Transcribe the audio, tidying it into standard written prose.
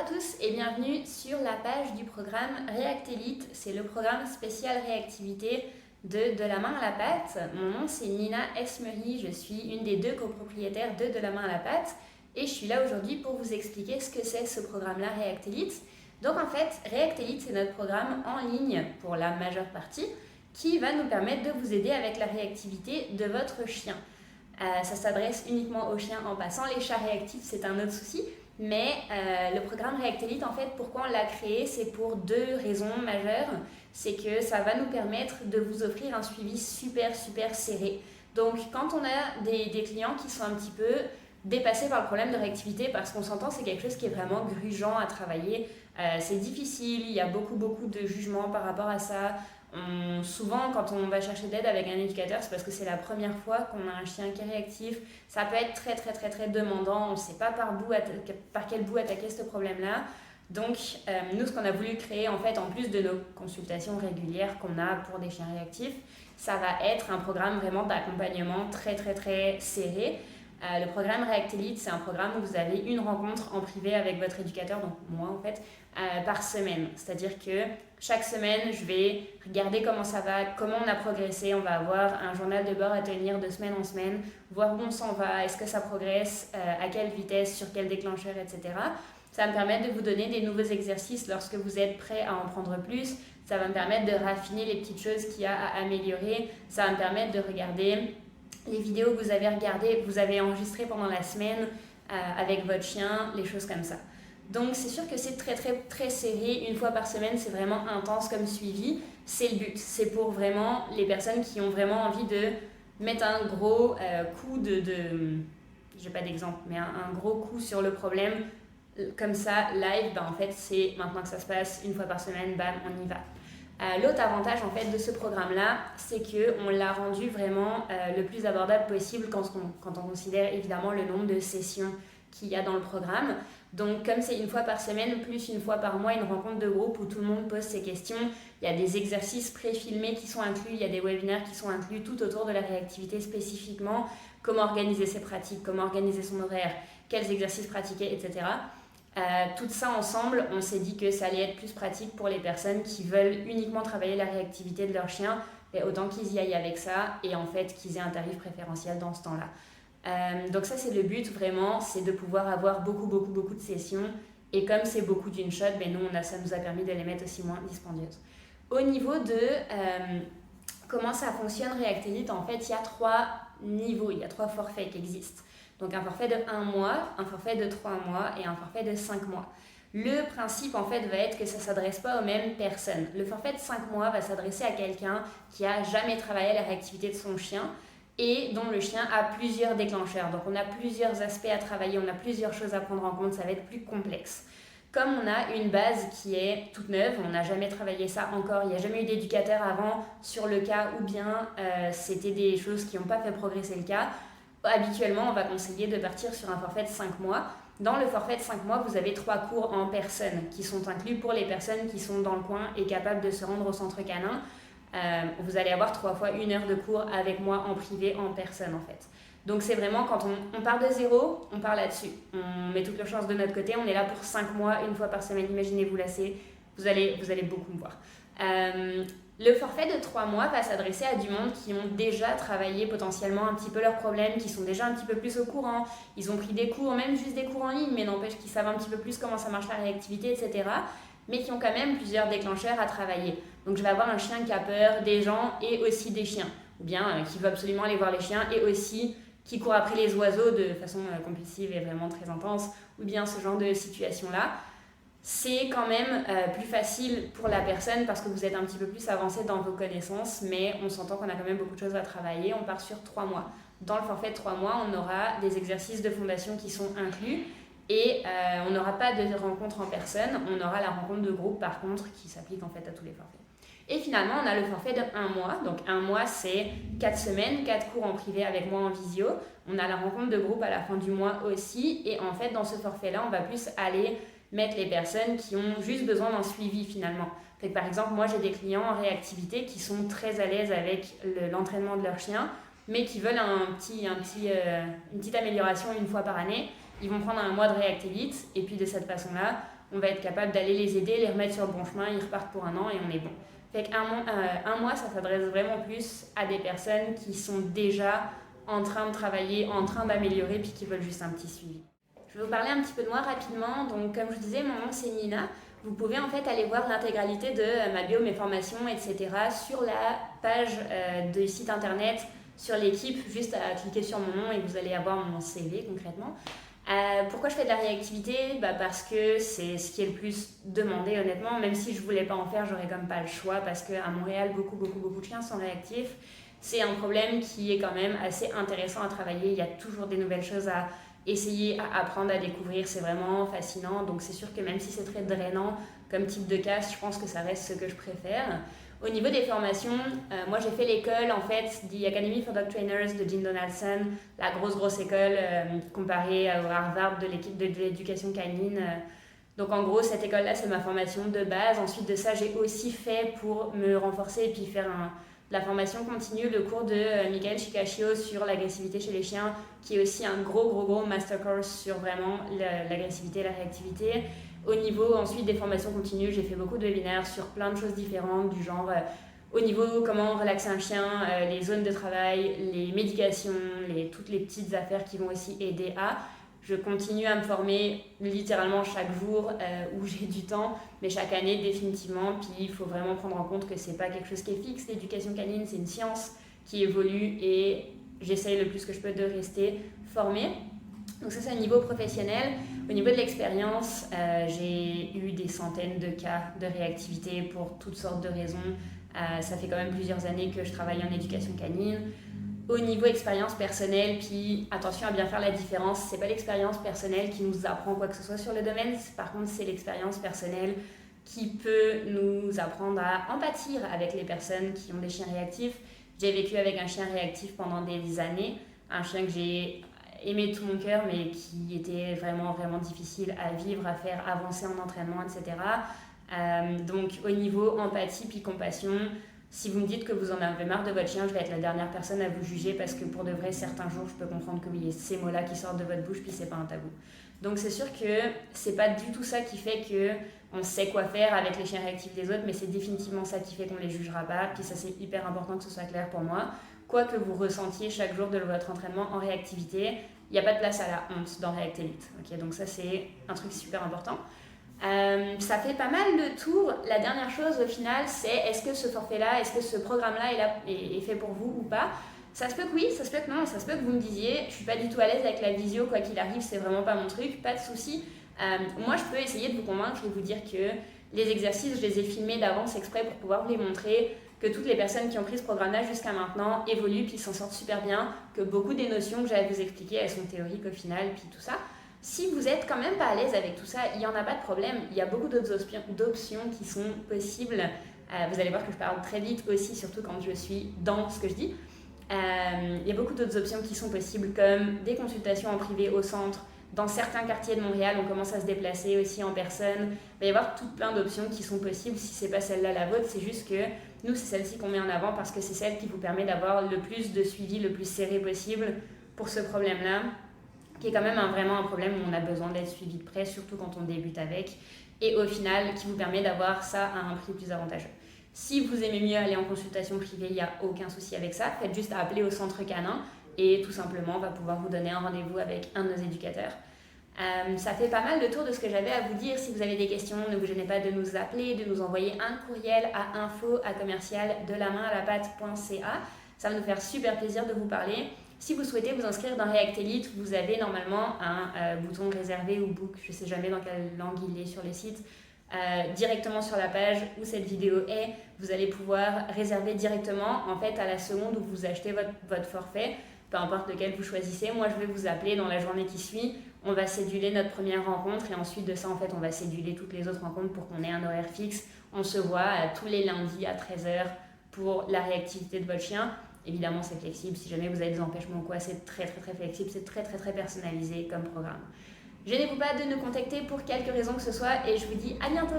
tous et bienvenue sur la page du programme React Elite. C'est le programme spécial réactivité de la main à la pâte. Mon nom c'est Nina Esmery, je suis une des deux copropriétaires de la main à la pâte et je suis là aujourd'hui pour vous expliquer ce que c'est ce programme-là React Elite. Donc en fait, React Elite c'est notre programme en ligne pour la majeure partie qui va nous permettre de vous aider avec la réactivité de votre chien. Ça s'adresse uniquement aux chiens en passant. Les chats réactifs c'est un autre souci. Mais le programme React Elite, en fait, pourquoi on l'a créé, c'est pour deux raisons majeures. C'est que ça va nous permettre de vous offrir un suivi super serré. Donc quand on a des clients qui sont un petit peu dépassés par le problème de réactivité, parce qu'on s'entend, c'est quelque chose qui est vraiment grugeant à travailler. C'est difficile, il y a beaucoup de jugements par rapport à ça. Souvent, quand on va chercher de l'aide avec un éducateur, c'est parce que c'est la première fois qu'on a un chien qui est réactif. Ça peut être très demandant. On ne sait pas par quel bout attaquer ce problème-là. Donc, nous, ce qu'on a voulu créer, en fait, en plus de nos consultations régulières qu'on a pour des chiens réactifs, ça va être un programme vraiment d'accompagnement très serré. Le programme React Elite, c'est un programme où vous avez une rencontre en privé avec votre éducateur, donc moi en fait, par semaine. C'est-à-dire que chaque semaine, je vais regarder comment ça va, comment on a progressé. On va avoir un journal de bord à tenir de semaine en semaine, voir où on s'en va, est-ce que ça progresse, à quelle vitesse, sur quel déclencheur, etc. Ça va me permettre de vous donner des nouveaux exercices lorsque vous êtes prêt à en prendre plus. Ça va me permettre de raffiner les petites choses qu'il y a à améliorer. Ça va me permettre de regarder les vidéos que vous avez regardées, que vous avez enregistrées pendant la semaine avec votre chien, les choses comme ça. Donc c'est sûr que c'est très serré, une fois par semaine, c'est vraiment intense comme suivi. C'est le but, c'est pour vraiment les personnes qui ont vraiment envie de mettre un gros coup j'ai pas d'exemple, mais un gros coup sur le problème, comme ça, live, en fait c'est maintenant que ça se passe, une fois par semaine, bam, on y va. L'autre avantage en fait de ce programme-là, c'est qu'on l'a rendu vraiment le plus abordable possible quand on considère évidemment le nombre de sessions qu'il y a dans le programme. Donc comme c'est une fois par semaine, plus une fois par mois, une rencontre de groupe où tout le monde pose ses questions, il y a des exercices pré-filmés qui sont inclus, il y a des webinaires qui sont inclus tout autour de la réactivité spécifiquement, comment organiser ses pratiques, comment organiser son horaire, quels exercices pratiquer, etc. Tout ça ensemble, on s'est dit que ça allait être plus pratique pour les personnes qui veulent uniquement travailler la réactivité de leur chien, et autant qu'ils y aillent avec ça et en fait qu'ils aient un tarif préférentiel dans ce temps-là. Donc ça c'est le but vraiment, c'est de pouvoir avoir beaucoup de sessions et comme c'est beaucoup d'une shot, ça nous a permis de les mettre aussi moins dispendieuses. Au niveau de comment ça fonctionne React Elite, en fait il y a 3 niveaux, il y a 3 forfaits qui existent. Donc un forfait de 1 mois, un forfait de 3 mois et un forfait de 5 mois. Le principe en fait va être que ça ne s'adresse pas aux mêmes personnes. Le forfait de 5 mois va s'adresser à quelqu'un qui n'a jamais travaillé la réactivité de son chien et dont le chien a plusieurs déclencheurs. Donc on a plusieurs aspects à travailler, on a plusieurs choses à prendre en compte, ça va être plus complexe. Comme on a une base qui est toute neuve, on n'a jamais travaillé ça encore, il n'y a jamais eu d'éducateur avant sur le cas ou bien c'était des choses qui n'ont pas fait progresser le cas. Habituellement, on va conseiller de partir sur un forfait de 5 mois. Dans le forfait de 5 mois, vous avez 3 cours en personne qui sont inclus pour les personnes qui sont dans le coin et capables de se rendre au centre canin. Vous allez avoir 3 fois 1 heure de cours avec moi en privé, en personne en fait. Donc c'est vraiment quand on part de zéro, on part là-dessus. On met toutes les chances de notre côté, on est là pour 5 mois, une fois par semaine, imaginez-vous lasser, vous allez beaucoup me voir. Le forfait de 3 mois va s'adresser à du monde qui ont déjà travaillé potentiellement un petit peu leurs problèmes, qui sont déjà un petit peu plus au courant, ils ont pris des cours, même juste des cours en ligne, mais n'empêche qu'ils savent un petit peu plus comment ça marche la réactivité, etc. Mais qui ont quand même plusieurs déclencheurs à travailler. Donc je vais avoir un chien qui a peur des gens et aussi des chiens, ou bien qui veut absolument aller voir les chiens et aussi qui court après les oiseaux de façon compulsive et vraiment très intense, ou bien ce genre de situation-là. C'est quand même plus facile pour la personne parce que vous êtes un petit peu plus avancé dans vos connaissances, mais on s'entend qu'on a quand même beaucoup de choses à travailler. On part sur 3 mois. Dans le forfait de 3 mois, on aura des exercices de fondation qui sont inclus et on n'aura pas de rencontre en personne. On aura la rencontre de groupe par contre qui s'applique en fait à tous les forfaits. Et finalement, on a le forfait de 1 mois. Donc 1 mois, c'est 4 semaines, 4 cours en privé avec moi en visio. On a la rencontre de groupe à la fin du mois aussi. Et en fait, dans ce forfait-là, on va plus aller mettre les personnes qui ont juste besoin d'un suivi finalement. Fait que, par exemple, moi j'ai des clients en réactivité qui sont très à l'aise avec l'entraînement de leur chien, mais qui veulent une petite amélioration une fois par année. ils vont prendre un mois de React Elite et puis de cette façon-là, on va être capable d'aller les aider, les remettre sur le bon chemin, ils repartent pour un an et on est bon. Fait qu'un mois, ça s'adresse vraiment plus à des personnes qui sont déjà en train de travailler, en train d'améliorer, puis qui veulent juste un petit suivi. Je vais vous parler un petit peu de moi rapidement. Donc, comme je vous disais, mon nom c'est Nina. Vous pouvez en fait aller voir l'intégralité de ma bio, mes formations, etc. sur la page de site internet, sur l'équipe, juste à cliquer sur mon nom et vous allez avoir mon CV concrètement. Pourquoi je fais de la réactivité? Parce que c'est ce qui est le plus demandé honnêtement, même si je ne voulais pas en faire, j'aurais comme pas le choix parce qu'à Montréal, beaucoup de chiens sont réactifs. C'est un problème qui est quand même assez intéressant à travailler, il y a toujours des nouvelles choses à essayer, à apprendre, à découvrir, c'est vraiment fascinant. Donc c'est sûr que même si c'est très drainant comme type de casse, je pense que ça reste ce que je préfère. Au niveau des formations, moi j'ai fait l'école en fait The Academy for Dog Trainers de Jim Donaldson, la grosse école comparée au Harvard de l'équipe de l'éducation canine. Donc en gros cette école-là c'est ma formation de base. Ensuite de ça j'ai aussi fait pour me renforcer et puis faire la formation continue, le cours de Michael Chikashio sur l'agressivité chez les chiens, qui est aussi un gros master course sur vraiment l'agressivité et la réactivité. Au niveau ensuite des formations continues, j'ai fait beaucoup de webinaires sur plein de choses différentes, du genre au niveau comment relaxer un chien, les zones de travail, les médications, toutes les petites affaires qui vont aussi aider à. Je continue à me former littéralement chaque jour où j'ai du temps, mais chaque année définitivement. Puis il faut vraiment prendre en compte que c'est pas quelque chose qui est fixe. L'éducation canine, c'est une science qui évolue et j'essaye le plus que je peux de rester formée. Donc ça c'est au niveau professionnel. Au niveau de l'expérience, j'ai eu des centaines de cas de réactivité pour toutes sortes de raisons. Ça fait quand même plusieurs années que je travaille en éducation canine. Au niveau expérience personnelle, puis attention à bien faire la différence, c'est pas l'expérience personnelle qui nous apprend quoi que ce soit sur le domaine, par contre c'est l'expérience personnelle qui peut nous apprendre à empâtir avec les personnes qui ont des chiens réactifs. J'ai vécu avec un chien réactif pendant des années, un chien que j'ai aimé de tout mon cœur mais qui était vraiment difficile à vivre, à faire avancer en entraînement, etc. Donc au niveau empathie puis compassion, si vous me dites que vous en avez marre de votre chien, je vais être la dernière personne à vous juger parce que pour de vrai, certains jours, je peux comprendre que oui, ces mots-là qui sortent de votre bouche, puis c'est pas un tabou. Donc c'est sûr que c'est pas du tout ça qui fait qu'on sait quoi faire avec les chiens réactifs des autres, mais c'est définitivement ça qui fait qu'on les jugera pas. Puis ça, c'est hyper important que ce soit clair pour moi. Quoi que vous ressentiez chaque jour de votre entraînement en réactivité, il n'y a pas de place à la honte dans React Elite. Okay, donc ça, c'est un truc super important. Ça fait pas mal de tours. La dernière chose au final, c'est est-ce que ce forfait-là, est-ce que ce programme-là est fait pour vous ou pas? Ça se peut que oui, ça se peut que non, ça se peut que vous me disiez je suis pas du tout à l'aise avec la visio, quoi qu'il arrive, c'est vraiment pas mon truc, pas de souci. Moi je peux essayer de vous convaincre et vous dire que les exercices, je les ai filmés d'avance exprès pour pouvoir vous les montrer, que toutes les personnes qui ont pris ce programme-là jusqu'à maintenant évoluent puis s'en sortent super bien, que beaucoup des notions que j'allais vous expliquer, elles sont théoriques au final, puis tout ça. Si vous êtes quand même pas à l'aise avec tout ça, il n'y en a pas de problème. Il y a beaucoup d'autres options qui sont possibles. Vous allez voir que je parle très vite aussi, surtout quand je suis dans ce que je dis. Il y a beaucoup d'autres options qui sont possibles, comme des consultations en privé au centre. Dans certains quartiers de Montréal, on commence à se déplacer aussi en personne. Il va y avoir tout plein d'options qui sont possibles. Si ce n'est pas celle-là la vôtre, c'est juste que nous, c'est celle-ci qu'on met en avant parce que c'est celle qui vous permet d'avoir le plus de suivi, le plus serré possible pour ce problème-là, qui est quand même vraiment un problème où on a besoin d'être suivi de près, surtout quand on débute avec, et au final, qui vous permet d'avoir ça à un prix plus avantageux. Si vous aimez mieux aller en consultation privée, il n'y a aucun souci avec ça. Faites juste appeler au centre canin et tout simplement, on va pouvoir vous donner un rendez-vous avec un de nos éducateurs. Ça fait pas mal de tour de ce que j'avais à vous dire. Si vous avez des questions, ne vous gênez pas de nous appeler, de nous envoyer un courriel à info@commercial-delamain-à-la-patte.ca. Ça va nous faire super plaisir de vous parler. Si vous souhaitez vous inscrire dans React Elite, vous avez normalement un bouton réservé ou book, je ne sais jamais dans quelle langue il est sur les sites, directement sur la page où cette vidéo est. Vous allez pouvoir réserver directement en fait à la seconde où vous achetez votre forfait, peu importe lequel vous choisissez. Moi, je vais vous appeler dans la journée qui suit. On va céduler notre première rencontre et ensuite de ça, en fait, on va céduler toutes les autres rencontres pour qu'on ait un horaire fixe. On se voit tous les lundis à 13h pour la réactivité de votre chien. Évidemment, c'est flexible. Si jamais vous avez des empêchements ou quoi, c'est très flexible. C'est très personnalisé comme programme. Gênez-vous pas de nous contacter pour quelque raison que ce soit et je vous dis à bientôt.